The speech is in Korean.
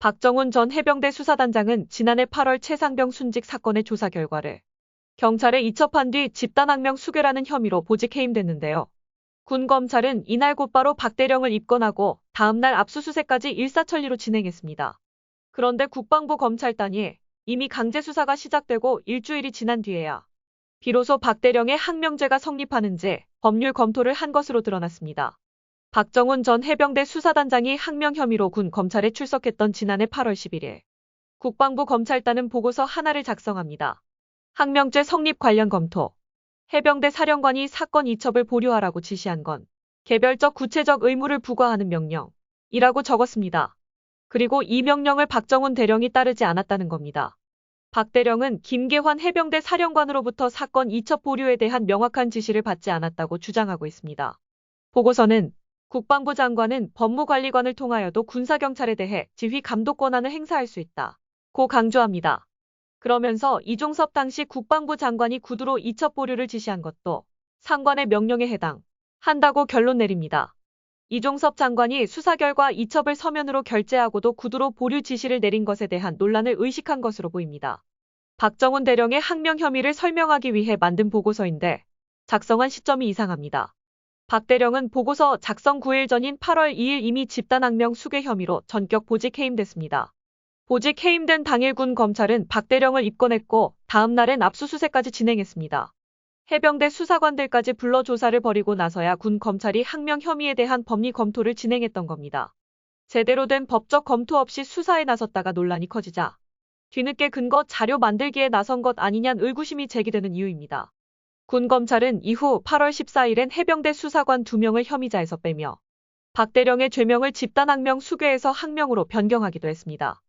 박정훈 전 해병대 수사단장은 지난해 8월 최상병 순직 사건의 조사 결과를 경찰에 이첩한 뒤 집단항명 수괴라는 혐의로 보직 해임됐는데요. 군 검찰은 이날 곧바로 박 대령을 입건하고 다음날 압수수색까지 일사천리로 진행했습니다. 그런데 국방부 검찰단이 이미 강제 수사가 시작되고 일주일이 지난 뒤에야 비로소 박 대령의 항명죄가 성립하는지 법률 검토를 한 것으로 드러났습니다. 박정훈 전 해병대 수사단장이 항명 혐의로 군 검찰에 출석했던 지난해 8월 11일 국방부 검찰단은 보고서 하나를 작성합니다. 항명죄 성립 관련 검토. 해병대 사령관이 사건 이첩을 보류하라고 지시한 건 개별적 구체적 의무를 부과하는 명령이라고 적었습니다. 그리고 이 명령을 박정훈 대령이 따르지 않았다는 겁니다. 박 대령은 김계환 해병대 사령관으로부터 사건 이첩 보류에 대한 명확한 지시를 받지 않았다고 주장하고 있습니다. 보고서는 국방부 장관은 법무관리관을 통하여도 군사경찰에 대해 지휘 감독 권한을 행사할 수 있다고 강조합니다. 그러면서 이종섭 당시 국방부 장관이 구두로 이첩 보류를 지시한 것도 상관의 명령에 해당한다고 결론 내립니다. 이종섭 장관이 수사 결과 이첩을 서면으로 결재하고도 구두로 보류 지시를 내린 것에 대한 논란을 의식한 것으로 보입니다. 박정훈 대령의 항명 혐의를 설명하기 위해 만든 보고서인데 작성한 시점이 이상합니다. 박 대령은 보고서 작성 9일 전인 8월 2일 이미 집단항명 수괴 혐의로 전격 보직 해임됐습니다. 보직 해임된 당일 군 검찰은 박 대령을 입건했고 다음 날엔 압수수색까지 진행했습니다. 해병대 수사관들까지 불러 조사를 벌이고 나서야 군 검찰이 항명 혐의에 대한 법리 검토를 진행했던 겁니다. 제대로 된 법적 검토 없이 수사에 나섰다가 논란이 커지자 뒤늦게 근거 자료 만들기에 나선 것 아니냐는 의구심이 제기되는 이유입니다. 군 검찰은 이후 8월 14일엔 해병대 수사관 2명을 혐의자에서 빼며 박 대령의 죄명을 집단항명 수괴에서 항명으로 변경하기도 했습니다.